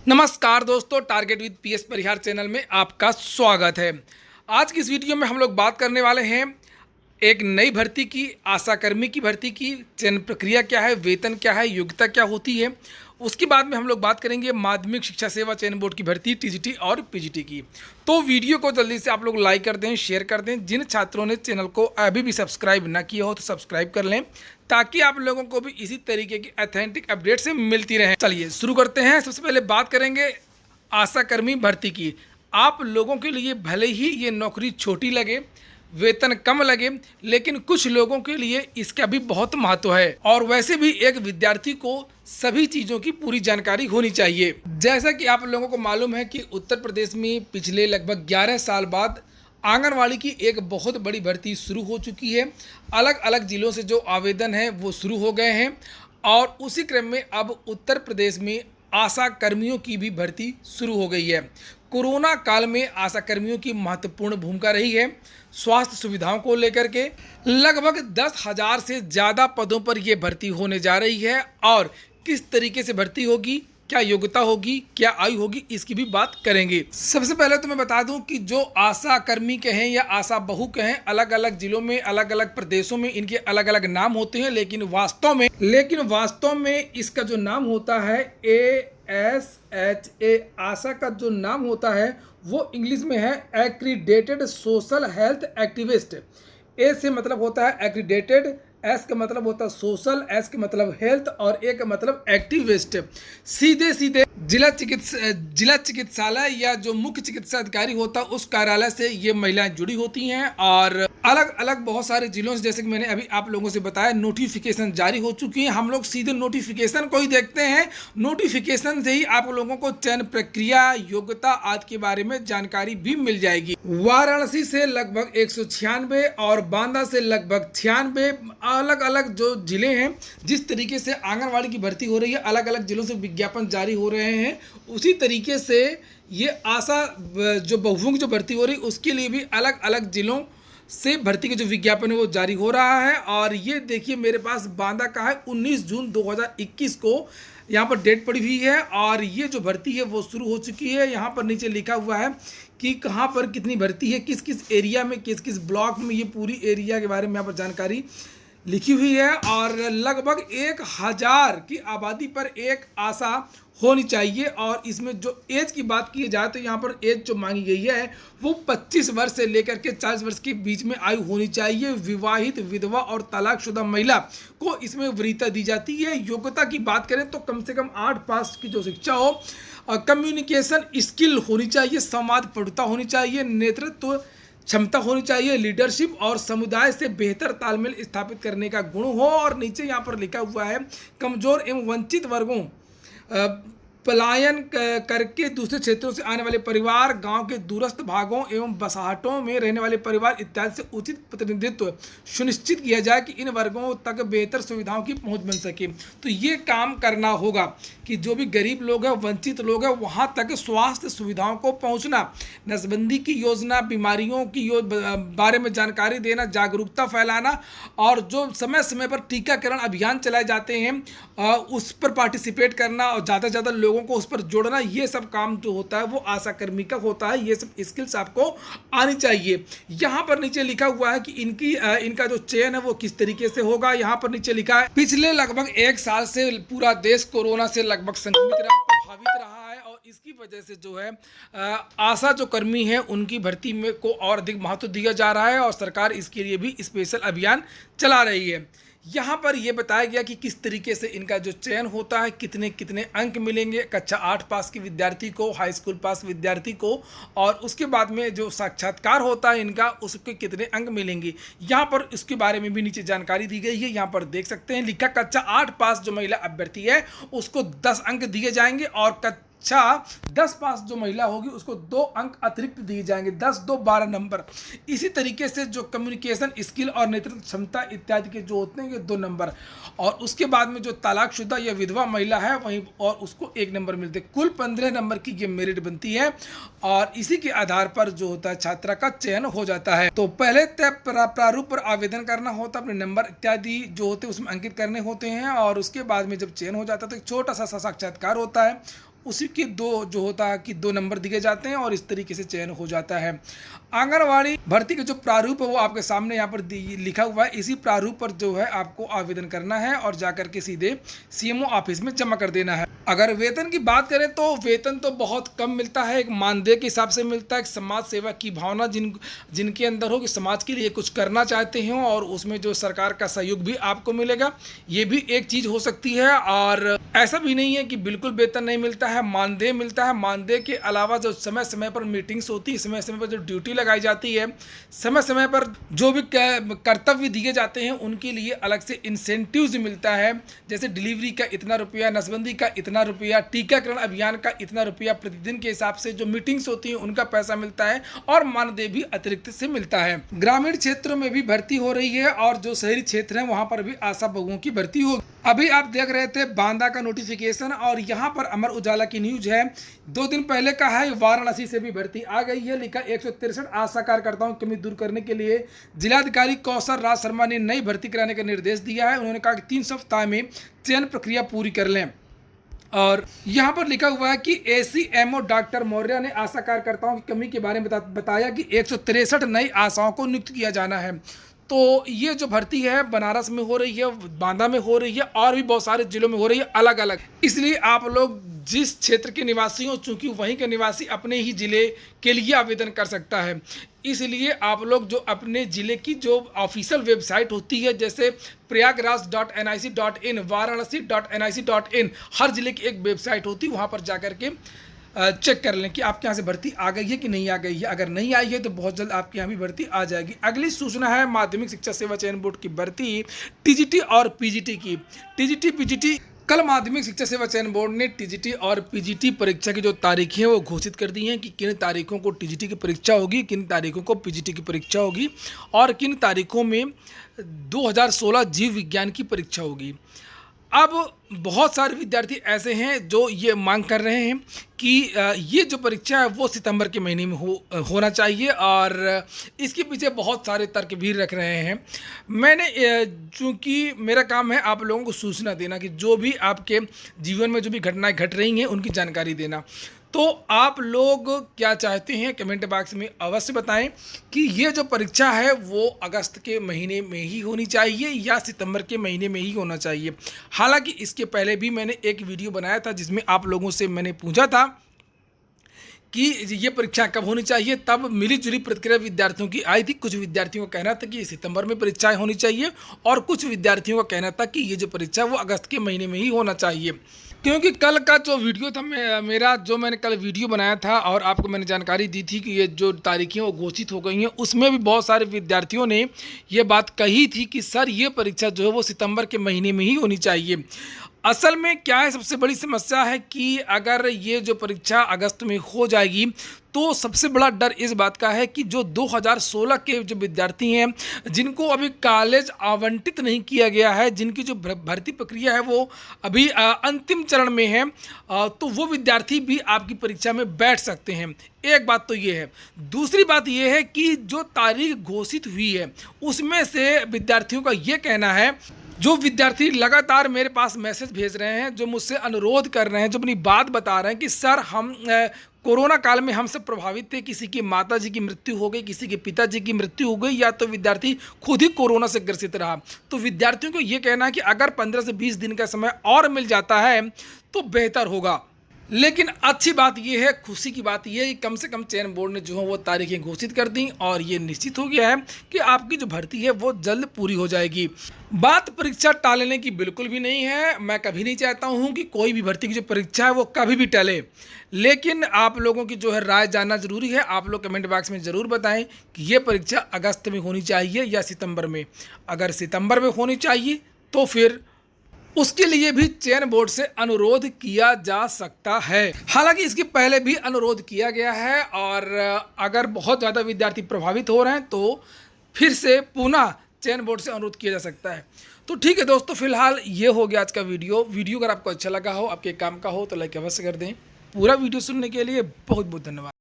नमस्कार दोस्तों, target with PS Parihar channel में आपका स्वागत है। आज की इस वीडियो में हम लोग बात करने वाले हैं एक नई भर्ती की, आशाकर्मी की भर्ती की। चयन प्रक्रिया क्या है, वेतन क्या है, योग्यता क्या होती है। उसके बाद में हम लोग बात करेंगे माध्यमिक शिक्षा सेवा चयन बोर्ड की भर्ती टीजीटी और पीजीटी की। तो वीडियो को जल्दी से आप लोग लाइक कर दें, शेयर कर दें। जिन छात्रों ने चैनल को अभी भी सब्सक्राइब ना किया हो तो सब्सक्राइब कर लें, ताकि आप लोगों को भी इसी तरीके की ऑथेंटिक अपडेट से मिलती रहे। चलिए शुरू करते हैं। सबसे पहले बात करेंगे आशाकर्मी भर्ती की। आप लोगों के लिए भले ही ये नौकरी छोटी लगे, वेतन कम लगे, लेकिन कुछ लोगों के लिए इसका भी बहुत महत्व है। और वैसे भी एक विद्यार्थी को सभी चीज़ों की पूरी जानकारी होनी चाहिए। जैसा कि आप लोगों को मालूम है कि उत्तर प्रदेश में पिछले लगभग 11 साल बाद आंगनवाड़ी की एक बहुत बड़ी भर्ती शुरू हो चुकी है। अलग अलग ज़िलों से जो आवेदन हैं वो शुरू हो गए हैं, और उसी क्रम में अब उत्तर प्रदेश में आशा कर्मियों की भी भर्ती शुरू हो गई है। कोरोना काल में आशा कर्मियों की महत्वपूर्ण भूमिका रही है। स्वास्थ्य सुविधाओं को लेकर के लगभग 10,000 से ज़्यादा पदों पर यह भर्ती होने जा रही है। और किस तरीके से भर्ती होगी, क्या योग्यता होगी, क्या आयु होगी, इसकी भी बात करेंगे। सबसे पहले तो मैं बता दूं कि जो आशा कर्मी कहें या आशा बहू कहें, अलग अलग जिलों में, अलग अलग प्रदेशों में इनके अलग अलग नाम होते हैं, लेकिन वास्तव में इसका जो नाम होता है ASHA, आशा का जो नाम होता है वो इंग्लिश में है एक्रीडेटेड सोशल हेल्थ एक्टिविस्ट। ए से मतलब होता है एक्रीडेटेड, एस का मतलब होता है सोशल, एस का मतलब हेल्थ, और ए का मतलब एक्टिविस्ट। सीधे सीधे जिला चिकित्सालय या जो मुख्य चिकित्सा अधिकारी होता है उस कार्यालय से ये महिलाएं जुड़ी होती हैं। और अलग अलग बहुत सारे जिलों से, जैसे कि मैंने अभी आप लोगों से बताया, नोटिफिकेशन जारी हो चुकी हैं। हम लोग सीधे नोटिफिकेशन को ही देखते हैं। नोटिफिकेशन से ही आप लोगों को चयन प्रक्रिया, योग्यता आदि के बारे में जानकारी भी मिल जाएगी। वाराणसी से लगभग 196 और बांदा से लगभग 96 अलग अलग जो जिले हैं, जिस तरीके से आंगनवाड़ी की भर्ती हो रही है, अलग अलग जिलों से विज्ञापन जारी हो रहे हैं, उसी तरीके से ये आशा जो बहुओं की जो भर्ती हो रही है उसके लिए भी अलग अलग जिलों से भर्ती के जो विज्ञापन है वो जारी हो रहा है। और ये देखिए मेरे पास बांदा का है, 19 जून 2021 को यहाँ पर डेट पड़ी हुई है। और ये जो भर्ती है वो शुरू हो चुकी है। यहाँ पर नीचे लिखा हुआ है कि कहाँ पर कितनी भर्ती है, किस किस एरिया में, किस किस ब्लॉक में, ये पूरी एरिया के बारे में यहाँ पर जानकारी लिखी हुई है। और लगभग 1,000 की आबादी पर एक आशा होनी चाहिए। और इसमें जो एज की बात की जाए तो यहाँ पर एज जो मांगी गई है वो 25 वर्ष से लेकर के 40 वर्ष के बीच में आयु होनी चाहिए। विवाहित, विधवा और तलाकशुदा महिला को इसमें वरीयता दी जाती है। योग्यता की बात करें तो कम से कम 8 पास की जो शिक्षा हो, कम्युनिकेशन स्किल होनी चाहिए, संवाद पटुता होनी चाहिए, नेतृत्व क्षमता होनी चाहिए, लीडरशिप और समुदाय से बेहतर तालमेल स्थापित करने का गुण हो। और नीचे यहाँ पर लिखा हुआ है कमजोर एवं वंचित वर्गों, पलायन करके दूसरे क्षेत्रों से आने वाले परिवार, गांव के दूरस्थ भागों एवं बसाहटों में रहने वाले परिवार इत्यादि से उचित प्रतिनिधित्व सुनिश्चित किया जाए कि इन वर्गों तक बेहतर सुविधाओं की पहुंच बन सके। तो ये काम करना होगा कि जो भी गरीब लोग हैं, वंचित लोग हैं, वहां तक स्वास्थ्य सुविधाओं को पहुंचना, नसबंदी की योजना, बीमारियों की बारे में जानकारी देना, जागरूकता फैलाना, और जो समय समय पर टीकाकरण अभियान चलाए जाते हैं उस पर पार्टिसिपेट करना, और ज़्यादा से ज़्यादा लोगों को उस पर जोड़ना, ये सब काम जो होता है वो आशा कर्मी का होता है। ये सब स्किल्स आपको आनी चाहिए। यहाँ पर नीचे लिखा हुआ है कि इनका जो चयन है वो किस तरीके से होगा। यहाँ पर नीचे लिखा है पिछले लगभग 1 साल से पूरा देश कोरोना से लगभग संक्रमित रहा, प्रभावित रहा है, और इसकी वजह से जो है आशा जो कर्मी है उनकी भर्ती में को और अधिक महत्व दिया जा रहा है, और सरकार इसके लिए भी स्पेशल अभियान चला रही है। यहाँ पर यह बताया गया कि किस तरीके से इनका जो चयन होता है, कितने कितने अंक मिलेंगे कक्षा 8 पास के विद्यार्थी को, हाई स्कूल पास विद्यार्थी को, और उसके बाद में जो साक्षात्कार होता है इनका, उसके कितने अंक मिलेंगे। यहाँ पर इसके बारे में भी नीचे जानकारी दी गई है। यहाँ पर देख सकते हैं लिखा कक्षा 8 पास जो महिला अभ्यर्थी है उसको 10 अंक दिए जाएंगे, और कक्षा 10 पास जो महिला होगी उसको 2 अंक अतिरिक्त दिए जाएंगे, 10, 2, 12 नंबर। इसी तरीके से जो कम्युनिकेशन स्किल और नेतृत्व क्षमता इत्यादि के जो होते हैं ये 2 नंबर, और उसके बाद में जो तलाकशुदा या विधवा महिला है वहीं और उसको 1 नंबर मिलते हैं। कुल 15 नंबर की ये मेरिट बनती है, और इसी के आधार पर जो होता है छात्रा का चयन हो जाता है। तो पहले तय प्रारूप पर आवेदन करना होता है, अपने नंबर इत्यादि जो होते हैं उसमें अंकित करने होते हैं, और उसके बाद में जब चयन हो जाता है तो एक छोटा सा साक्षात्कार होता है। उसी के दो जो होता है कि 2 नंबर दिए जाते हैं और इस तरीके से चयन हो जाता है। आंगनवाड़ी भर्ती का जो प्रारूप है वो आपके सामने यहाँ पर लिखा हुआ है। इसी प्रारूप पर जो है आपको आवेदन करना है और जाकर के सीधे सीएमओ ऑफिस में जमा कर देना है। अगर वेतन की बात करें तो वेतन तो बहुत कम मिलता है, एक मानदेय के हिसाब से मिलता है। एक समाज सेवा की भावना जिनके अंदर हो कि समाज के लिए कुछ करना चाहते हो और उसमें जो सरकार का सहयोग भी आपको मिलेगा, ये भी एक चीज़ हो सकती है। और ऐसा भी नहीं है कि बिल्कुल वेतन नहीं मिलता है, मानदेय मिलता है। मानदेय के अलावा जो समय समय पर मीटिंग्स होती है, समय समय पर जो ड्यूटी लगाई जाती है, समय समय पर जो भी कर्तव्य दिए जाते हैं उनके लिए अलग से इंसेंटिव्स मिलता है। जैसे डिलीवरी का इतना रुपया, नसबंदी का इतना रुपया, टीकाकरण अभियान का इतना रुपया, प्रतिदिन के हिसाब से जो मीटिंग्स होती हैं उनका पैसा मिलता है और मानदेय भी अतिरिक्त से मिलता है। ग्रामीण क्षेत्रों में भी भर्ती हो रही है और जो शहरी क्षेत्र है वहां पर भी आशा बहुओं की भर्ती होगी। अभी आप देख रहे थे बांदा का नोटिफिकेशन और यहाँ पर अमर उजाला की न्यूज है, 2 दिन पहले का है। वाराणसी से भी भर्ती आ गई है। लिखा 163 आशा कार्यकर्ताओं की कमी दूर करने के लिए जिलाधिकारी कौशल राज शर्मा ने नई भर्ती कराने का निर्देश दिया है। उन्होंने कहा कि 3 सप्ताह में चयन प्रक्रिया पूरी कर लें। और यहाँ पर लिखा हुआ है कि ACMO डॉक्टर मौर्य ने आशा कार्यकर्ताओं की कमी के बारे में बताया कि 163 नई आशाओं को नियुक्त किया जाना है। तो ये जो भर्ती है बनारस में हो रही है, बांदा में हो रही है और भी बहुत सारे जिलों में हो रही है अलग अलग। इसलिए आप लोग जिस क्षेत्र के निवासी हो, चूंकि वहीं के निवासी अपने ही जिले के लिए आवेदन कर सकता है, इसलिए आप लोग जो अपने ज़िले की जो ऑफिशियल वेबसाइट होती है, जैसे प्रयागराज.nic.in, वाराणसी.nic.in, हर ज़िले की एक वेबसाइट होती है, वहाँ पर जाकर के चेक कर लें कि आपके यहाँ से भर्ती आ गई है कि नहीं आ गई है। अगर नहीं आई है तो बहुत जल्द आपके यहाँ भी भर्ती आ जाएगी। अगली सूचना है माध्यमिक शिक्षा सेवा चयन बोर्ड की भर्ती TGT और PGT की। TGT PGT कल माध्यमिक शिक्षा सेवा चयन बोर्ड ने TGT और PGT परीक्षा की जो तारीखें हैं वो घोषित कर दी हैं कि किन तारीखों को TGT की परीक्षा होगी, किन तारीखों को PGT की परीक्षा होगी और किन तारीखों में 2016 जीव विज्ञान की परीक्षा होगी। अब बहुत सारे विद्यार्थी ऐसे हैं जो ये मांग कर रहे हैं कि ये जो परीक्षा है वो सितंबर के महीने में होना चाहिए और इसके पीछे बहुत सारे तर्क भी रख रहे हैं। मैंने चूँकि मेरा काम है आप लोगों को सूचना देना कि जो भी आपके जीवन में जो भी घटनाएं घट रही हैं उनकी जानकारी देना। तो आप लोग क्या चाहते हैं कमेंट बॉक्स में अवश्य बताएं कि ये जो परीक्षा है वो अगस्त के महीने में ही होनी चाहिए या सितंबर के महीने में ही होना चाहिए। हालांकि इसके पहले भी मैंने एक वीडियो बनाया था जिसमें आप लोगों से मैंने पूछा था कि ये परीक्षा कब होनी चाहिए, तब मिली जुली प्रतिक्रिया विद्यार्थियों की आई थी। कुछ विद्यार्थियों का कहना था कि सितंबर में परीक्षाएं होनी चाहिए और कुछ विद्यार्थियों का कहना था कि ये जो परीक्षा वो अगस्त के महीने में ही होना चाहिए। क्योंकि कल का जो वीडियो था मेरा जो मैंने कल वीडियो बनाया था और आपको मैंने जानकारी दी थी कि ये जो तारीखें वो घोषित हो गई हैं, उसमें भी बहुत सारे विद्यार्थियों ने ये बात कही थी कि सर ये परीक्षा जो है वो सितंबर के महीने में ही होनी चाहिए। असल में क्या है, सबसे बड़ी समस्या है कि अगर ये जो परीक्षा अगस्त में हो जाएगी तो सबसे बड़ा डर इस बात का है कि जो 2016 के जो विद्यार्थी हैं जिनको अभी कॉलेज आवंटित नहीं किया गया है, जिनकी जो भर्ती प्रक्रिया है वो अभी अंतिम चरण में है, तो वो विद्यार्थी भी आपकी परीक्षा में बैठ सकते हैं। एक बात तो ये है। दूसरी बात ये है कि जो तारीख घोषित हुई है उसमें से विद्यार्थियों का ये कहना है, जो विद्यार्थी लगातार मेरे पास मैसेज भेज रहे हैं, जो मुझसे अनुरोध कर रहे हैं, जो अपनी बात बता रहे हैं कि सर हम कोरोना काल में हम सब प्रभावित थे, किसी की माता जी की मृत्यु हो गई, किसी के पिताजी की मृत्यु हो गई या तो विद्यार्थी खुद ही कोरोना से ग्रसित रहा, तो विद्यार्थियों को ये कहना है कि अगर 15 से 20 दिन का समय और मिल जाता है तो बेहतर होगा। लेकिन अच्छी बात यह है, खुशी की बात यह है कि कम से कम चयन बोर्ड ने जो है वो तारीखें घोषित कर दी और ये निश्चित हो गया है कि आपकी जो भर्ती है वो जल्द पूरी हो जाएगी। बात परीक्षा टालने की बिल्कुल भी नहीं है। मैं कभी नहीं चाहता हूं कि कोई भी भर्ती की जो परीक्षा है वो कभी भी टले, लेकिन आप लोगों की जो है राय जानना जरूरी है। आप लोग कमेंट बॉक्स में ज़रूर बताएं कि ये परीक्षा अगस्त में होनी चाहिए या सितंबर में। अगर सितंबर में होनी चाहिए तो फिर उसके लिए भी चयन बोर्ड से अनुरोध किया जा सकता है। हालांकि इसके पहले भी अनुरोध किया गया है और अगर बहुत ज़्यादा विद्यार्थी प्रभावित हो रहे हैं तो फिर से पुनः चयन बोर्ड से अनुरोध किया जा सकता है। तो ठीक है दोस्तों, फिलहाल ये हो गया आज का वीडियो अगर आपको अच्छा लगा हो, आपके काम का हो तो लाइक अवश्य कर दें। पूरा वीडियो सुनने के लिए बहुत बहुत धन्यवाद।